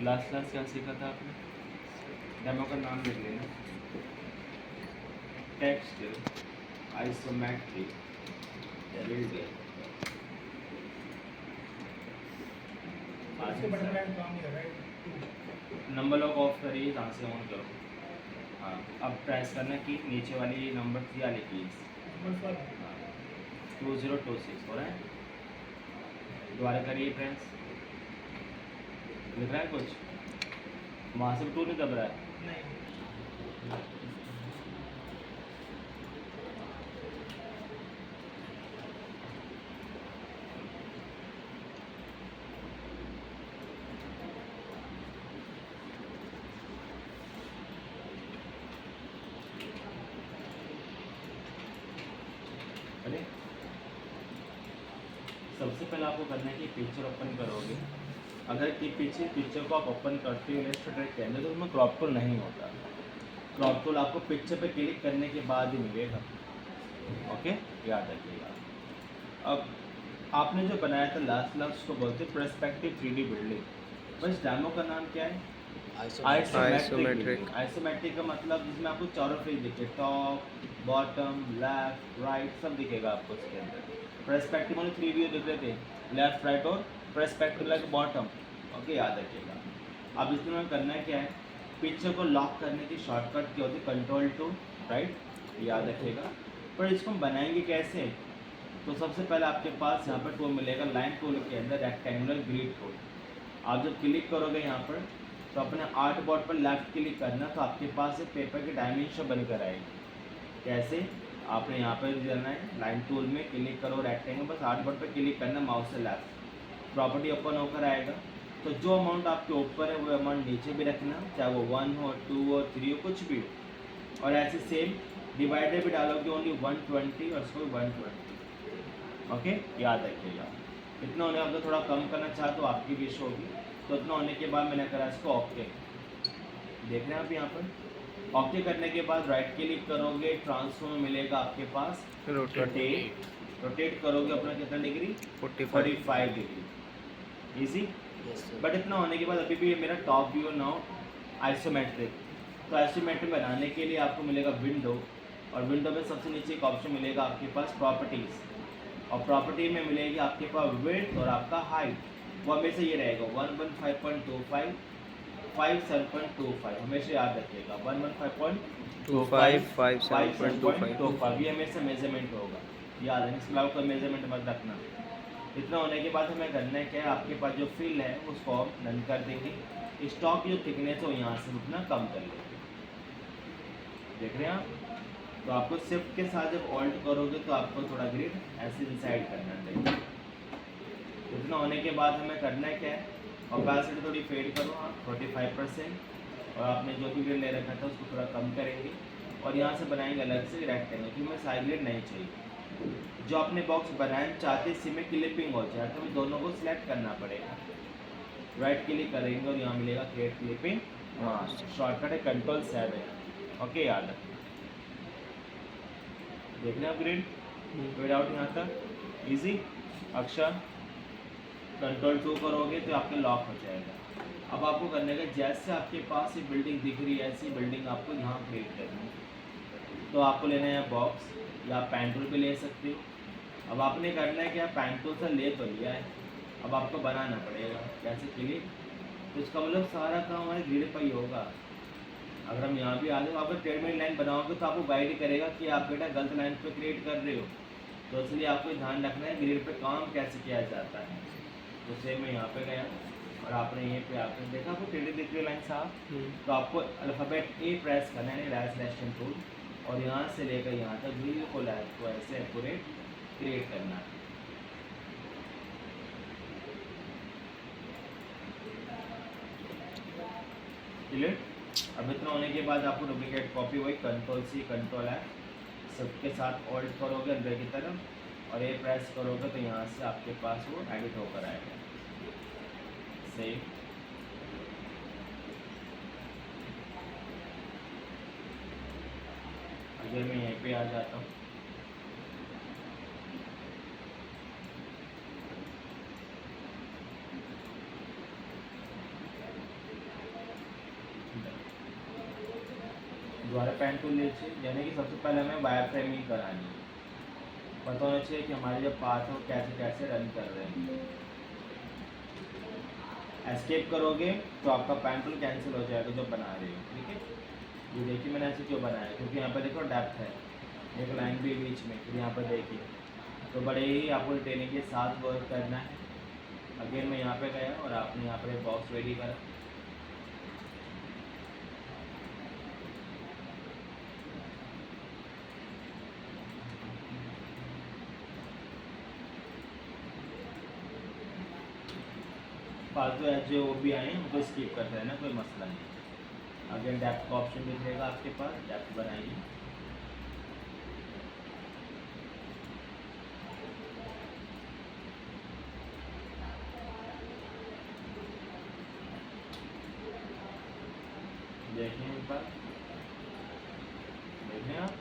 Last class क्या सीखा था आपने? डेमो का नाम लिख लेना। Text isometric building. Number lock of करिए, यहाँ से ऑन करो। हाँ, अब प्रेस करना कि नीचे वाली नंबर दिया लिखिए। हाँ, 2026 हो रहा है। दोबारा करिए प्रेस। लिख रहा है कुछ? वहाँ से टू नहीं दब रहा है? अरे सबसे पहले आपको करना है कि पिक्चर ओपन करोगे। अगर कि पीछे पिक्चर को आप ओपन करते हो इलस्ट्रेटर के अंदर तो उसमें क्रॉप टूल नहीं होता। क्रॉप टूल आपको पिक्चर पे क्लिक करने के बाद ही मिलेगा। ओके, याद रखिएगा। अब आपने जो बनाया था लास्ट क्लास उसको बोलते हैं पर्सपेक्टिव 3D बिल्डिंग। बस डेमो का नाम क्या है? आइसोमेट्रिक। आइसोमेट्रिक का मतलब जिसमें आपको चारों फेस दिखे, टॉप बॉटम लेफ्ट राइट सब दिखेगा आपको उसके अंदर। पर्सपेक्टिव में 3 व्यू दिख रहे थे, लेफ्ट राइट और पर्सपेक्टिव लाइक बॉटम। ओके, याद रखिएगा। अब इसमें करना क्या है, पिक्चर को लॉक करने की शॉर्टकट क्या होती है? कंट्रोल टू राइट, याद रखिएगा। पर इसको हम बनाएंगे कैसे? तो सबसे पहले आपके पास यहाँ पर टूल मिलेगा, लाइन टूल के अंदर रेक्टेंगुलर ग्रिड टूल। आप जब क्लिक करोगे यहाँ पर तो अपने आर्ट बोर्ड पर लेफ्ट क्लिक करना, तो आपके पास एक पेपर की डायमेंशन बनकर आएगी। कैसे? आपने यहाँ पर जाना है, लाइन टूल में क्लिक करो रेक्टेंगल, बस आर्ट बोर्ड पर क्लिक करना माउस से लेफ्ट, प्रॉपर्टी ओपन होकर आएगा। तो जो अमाउंट आपके ऊपर है वो अमाउंट नीचे भी रखना, चाहे वो 1 हो 2 हो 3 हो कुछ भी हो। और ऐसे सेम डिवाइडर भी डालोगे ओनली 120 और इसको 120। ओके, याद रखिएगा। इतना होने अगर थोड़ा कम करना चाहे तो आपकी विश होगी। तो इतना होने के बाद मैंने करा इसको ओके। देख रहे हैं आप यहाँ पर ओके करने के बाद राइट क्लिक करोगे, ट्रांसफॉर्म मिलेगा आपके पास रोटेट। रोटेट करोगे अपना कितना डिग्री? 45 डिग्री। इजी। बट इतना होने के बाद अभी भी मेरा टॉप व्यू नाउ आइसोमेट्रिक। तो आइसोमेट्रिक बनाने के लिए आपको मिलेगा विंडो, और विंडो में सबसे नीचे एक ऑप्शन मिलेगा आपके पास प्रॉपर्टीज़, और प्रॉपर्टी में मिलेगी आपके पास विड्थ और आपका हाइट। वो हमेशा ये रहेगा 115.25 57.25, हमेशा याद रखिएगा 115.25 57.25, ये हमेशा मेजरमेंट होगा, याद है। इसके अलावा कोई मेजरमेंट मत रखना। इतना होने के बाद हमें करना है क्या है, आपके पास जो फिल है उसको हम डन कर देंगे। स्टॉक जो थिकनेस है वो यहाँ से उतना कम कर लेंगे। देख रहे हैं आप? तो आपको शिफ्ट के साथ जब ऑल्ट करोगे तो आपको थोड़ा ग्रिड ऐसे इंसाइड करना चाहिए। इतना होने के बाद हमें करना है क्या है, ऑपेसिटी थोड़ी फेड करो आप 45%, और आपने जो भी ग्रिड ले रखा था उसको थोड़ा कम करेंगे, और यहाँ से बनाएंगे अलग से रेक्टेंगल, क्योंकि हमें साइड ग्रिड नहीं चाहिए। जो आपने बॉक्स बनाना चाहते इसी में क्लिपिंग हो जाए तो हमें दोनों को सिलेक्ट करना पड़ेगा। राइट क्लिक करेंगे और यहाँ मिलेगा क्रिएट क्लिपिंग, शॉर्टकट है Ctrl+7। ओके, याद रखें। देख रहे हैं आप ग्रिड फेड आउट यहाँ तक इजी। अक्षर Ctrl+2 करोगे तो आपके लॉक हो जाएगा। अब आपको करने का, जैसे आपके पास ये बिल्डिंग दिख रही है ऐसी बिल्डिंग आपको यहाँ क्रिएट करनी है। तो आपको लेना है बॉक्स, या पेन टूल पे ले सकते हो। अब आपने करना है क्या, पेन टूल से ले तो लिया है, अब आपको बनाना पड़ेगा। कैसे क्लिक, तो इसका मतलब सारा काम हमारे ग्रिड पर ही होगा। अगर हम यहाँ भी आ जाए, अगर टेढ़मेढ़ लाइन बनाओगे तो आपको गाइड करेगा कि आप बेटा गलत लाइन पे क्रिएट कर रहे हो। तो इसलिए आपको ध्यान रखना है ग्रिड पे काम कैसे किया जाता है। तो सेम मैं यहाँ पे गया और आपने यहीं पे आपने देखा आपको टेढ़ी दिख रही लाइन साफ, तो आपको अल्फ़ाबेट ए प्रेस करना है, रैश सिलेक्शन टूल, और यहाँ से लेकर यहाँ तक बिल्कुल आपको ऐसे एक्यूरेट क्रिएट करना है। क्लियर? अब इतना होने के बाद आपको डुप्लीकेट कॉपी वही Ctrl+C Ctrl+F सबके साथ ऑल्ट करोगे अंदर की तरफ, और ये प्रेस करोगे तो यहाँ से आपके पास वो एडिट होकर आएगा। सेव। अगर मैं यहीं पे आ जाता हूँ, हमारे पेन टूल लीजिए, यानी कि सबसे पहले हमें वायर फ्रेमिंग करानी है, पता होना चाहिए कि हमारे जो पाथ है वो कैसे कैसे रन कर रहे हैं। एस्केप करोगे तो आपका पेन टूल कैंसिल हो जाएगा जो बना रहे हो, ठीक है। ये देखिए मैंने ऐसे क्यों बनाया, क्योंकि यहाँ पर देखो डेप्थ है, एक लाइन भी बीच में, फिर यहाँ पर देखिए, तो बड़े ही आपको ट्रेनिंग के साथ वर्क करना है। अगेन मैं यहाँ पे गया और आपने यहाँ पर एक बॉक्स रेडी करा, फालतू एज जो भी आए उनको स्किप करते रहना, कोई मसला नहीं। अगेन डेप्थ का ऑप्शन दिखेगा आपके पास, डेप्थ बनाइए। देखें एक बार, देखें आप,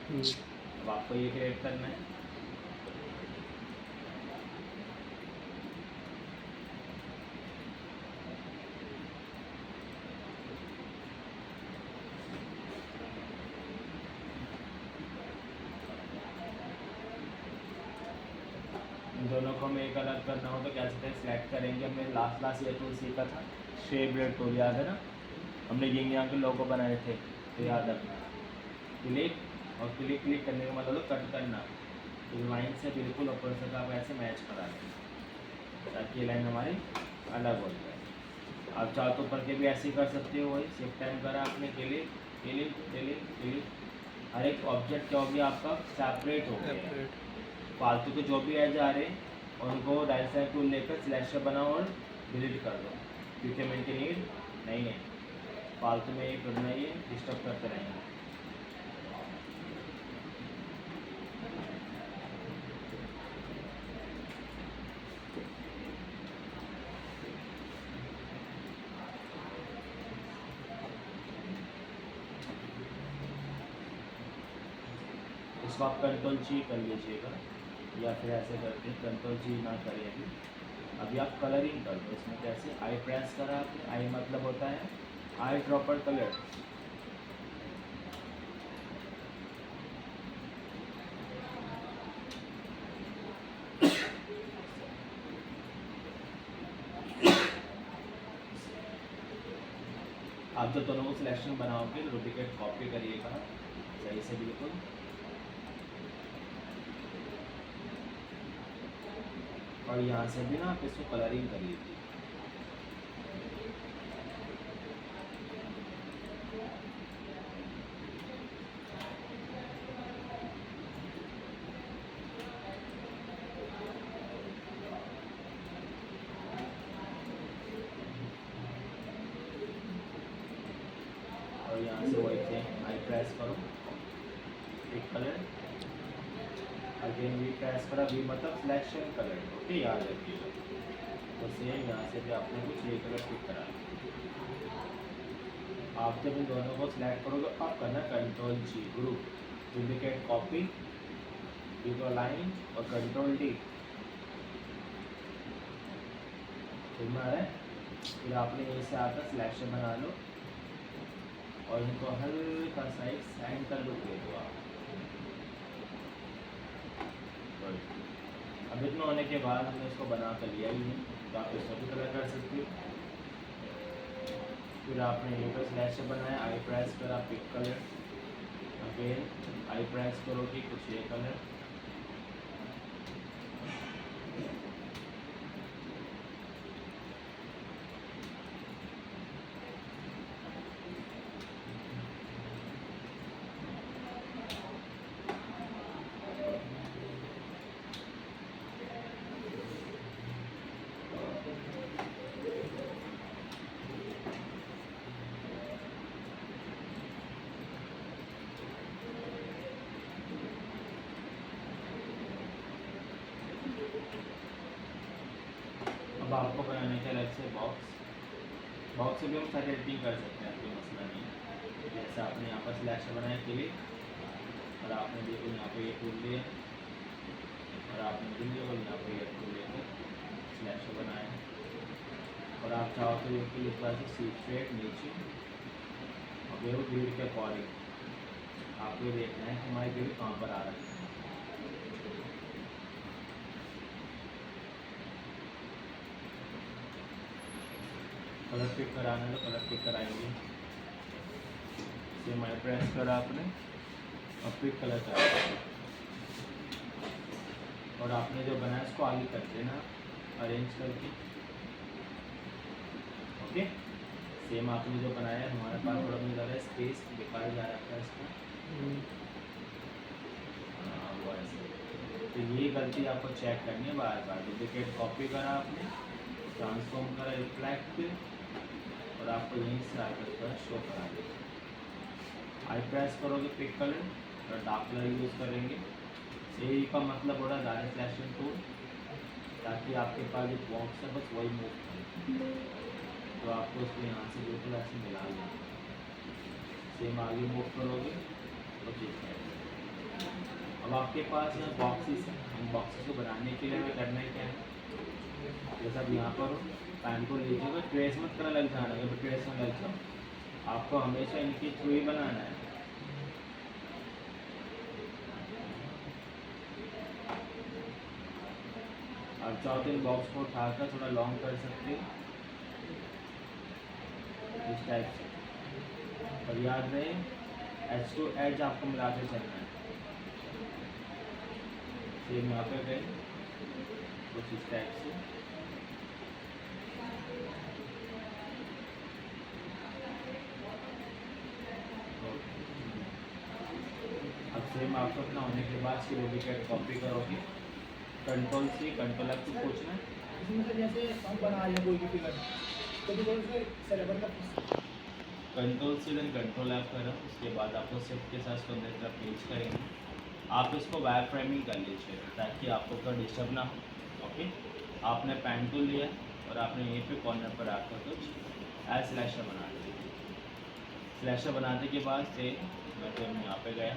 अब आपको ये क्रिएट करना है। इन दोनों को हमें एक अलग करना हो तो क्या सकते हैं, सिलेक्ट करेंगे। हमने लास्ट ये टूल सीखा था, शेप ब्लेड टूल, याद है ना, हमने यिंग यांग के लोगो बनाए थे, तो याद रखना। क्लिक, और क्लिक करने का मतलब कट करना, तो लाइन से बिल्कुल ऊपर से आप ऐसे मैच करा दें ताकि ये लाइन हमारी अलग हो जाए। आप चाहो तो ऊपर के भी ऐसे ही कर सकते हो, वही शिफ्ट टाइम करा आपने, क्लिक क्लिक क्लिक क्लिक, हर एक ऑब्जेक्ट क्या हो गया आपका सेपरेट हो गया। फालतू के जो भी एज आ रहे हैं उनको राइट साइड टूल लेकर सिलेक्शन बनाओ और डिलीट कर दो, क्योंकि हमें इनकी नीड नहीं है। फालतू में ये करना, ये डिस्टर्ब करते रहेंगे। इसको आप कंट्रोल जी कर लीजिएगा, या फिर ऐसे करके कंट्रोल जी ना करें अभी आप कलरिंग कर दो इसमें। कैसे, आई प्रेस करा आपने, आई मतलब होता है आई ड्रॉपर कलर। आप जब दोनों को सिलेक्शन बनाओगे डुप्लीकेट कॉपी करिएगा सही से बिल्कुल। और यहाँ से भी ना आप इसको कलरिंग कर लीजिए। और यहाँ से वही थे, आई प्रेस करो, एक कलर, अगेन वी प्रेस करा, वी मतलब सिलेक्शन कलर, ओके याद रखिएगा। तो सेम यहाँ से भी आपने कुछ ये कलर पिक करा। आप जब इन दोनों को सिलेक्ट करोगे आप करना कंट्रोल जी, ग्रुप, डुप्लीकेट कॉपी, लाइन और कंट्रोल डी, फिर आ रहा है। फिर आपने यहीं से आकर सिलेक्शन बना लो और इनको हल्का सा एक सेंटर लुक दे दो आप। अब इतना होने के बाद हमने इसको बना कर लिया ही है, तो आप इसको भी कलर कर सकते हो। फिर आपने ये पर सिलेक्शन बनाया, आई प्रेस करा, pick colour, again I press करोगे कुछ ये कलर, आपको बनाने के अलग से बॉक्स से भी हम सारी एडिटिंग कर सकते हैं, कोई मसला नहीं है। जैसे आपने यहाँ पर सिलेक्शन बनाया क्लिक, और आपने देखो यहाँ पे ये टूल लिया और आपने देखो यहाँ पे ये टूल लेकर सिलेक्शन बनाया, और आप चाहो तो ये इस तरह से सीट नीचे और ये ग्रिड के अकॉर्डिंग आपको ये देखना है कि हमारी ग्रेवी कहाँ पर आ रही है। कलर पिक कराना है तो कलर पिक कराएंगे। सेम आई प्रेस करा आपने और पिक कलर करा, और आपने जो बनाया इसको आगे कर देना अरेंज करके। ओके, सेम आपने जो बनाया है, हमारे पास थोड़ा मिल रहा है स्पेस बेकार जा रखा है इसको। हाँ वो ऐसे, तो ये गलती आपको चेक करनी है बार बार। डुप्लीकेट कॉपी करा आपने, ट्रांसफॉर्म करा रिफ्लेक्ट, और आपको यहीं से आकर कर शो करा देगा। आई प्रेस करोगे पिक कलर और डार्क कलर यूज़ करेंगे। ए का मतलब हो रहा है डायरेक्ट सिलेक्शन टूल, ताकि आपके पास जो बॉक्स है बस वही मूव करे, तो आपको उसको यहाँ से बिल्कुल ऐसे मिला लेना। सेम आगे मूव करोगे तो ठीक है। अब आपके पास यहाँ बॉक्सेस हैं, इन बॉक्सेस को बनाने के लिए हमें करना है क्या है, जैसा अब यहाँ पर पैन को लीजिएगा, ट्रेस मत करना लग जाना है, ट्रेस में लग जाओ, आपको हमेशा इनके थ्रू ही बनाना है। अब चाहो तो इन बॉक्स को उठाकर थोड़ा लॉन्ग कर सकते हो इस टाइप से, और याद रहे एज टू एज आपको मिलाते चलना है। सेम यहाँ पे गए कुछ इस टाइप से, अब सेम आपको अपना होने के बाद इसकी डुप्लीकेट कॉपी करोगे, कंट्रोल सी कंट्रोल एफ को पूछना है। इसमें से जैसे हम बना रहे हैं कोई भी फिगर, तो भी से सर्वर का control C then control F करो, उसके बाद आपको शिफ्ट के साथ इसको अंदर तरफ पेज करेंगे। आप इसको वायर फ्रेमिंग कर लीजिए ताकि आपको कोई डिस्टर्ब ना हो। ओके, आपने पेन टूल लिया और आपने यहीं पे कॉर्नर पर आकर कुछ एज स्लैशर बना लिया। स्लैशर बनाने के बाद से मैं तो यहाँ पे गया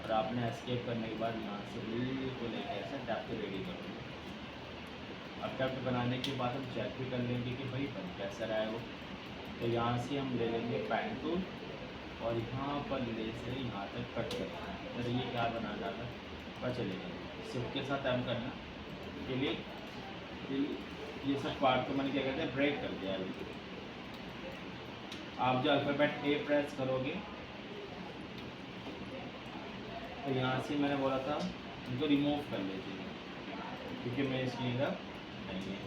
और आपने एस्केप करने के बाद यहाँ से बिल्कुल एक ऐसा टैप रेडी करोगे। अब टैप बनाने के बाद हम चेक भी कर लेंगे कि भाई बन कैसा रहा है वो। तो यहाँ से हम ले लेंगे पेन टूल और यहाँ पर ले से यहाँ तक कट करना है। तो ये क्या बना जाता है पता चलेगा। शिफ्ट के साथ हम करना के लिए ये सब पार्ट को मैंने क्या कहते हैं ब्रेक कर दिया अभी। आप जो अल्फ़ाबेट ए प्रेस करोगे तो यहाँ से मैंने बोला था इनको रिमूव कर लीजिए क्योंकि मैं इसकी जगह नहीं है।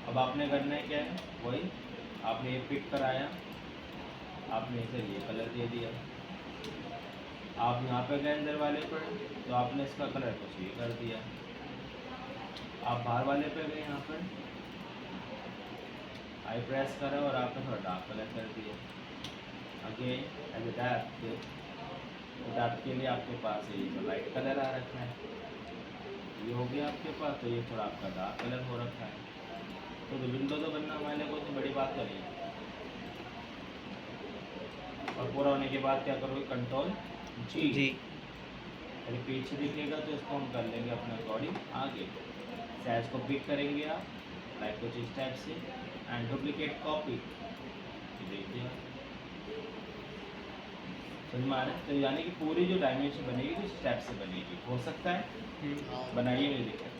अब आपने करना है क्या है वही, आपने ये पिक कराया, आपने इसे ये कलर दे दिया। आप यहाँ पे गए अंदर वाले पर तो आपने इसका कलर कुछ ये कर दिया। आप बाहर वाले पे गए यहाँ पर आई प्रेस करा और आपने थोड़ा डार्क कलर कर दिया। अगेन एज ए डैप के लिए आपके पास ये जो लाइट कलर आ रखा है ये हो गया आपके पास, तो ये थोड़ा आपका डार्क कलर हो रखा है। तो विंडो तो बनना हमारे को तो बड़ी बात तो नहीं है। और पूरा होने के बाद क्या करोगे कंट्रोल जी, अगर पीछे दिखेगा तो इसको हम कर लेंगे अपने अकॉर्डिंग आगे। साइज को पिक करेंगे आप लाइक कुछ इस टाइप से एंड डुप्लीकेट कॉपी, देखिए समझ में आ रहा है। तो यानी कि पूरी जो डायमेंशन बनेगी तो स्टेप से बनेगी, हो सकता है बनाइए, नहीं दिक्कत।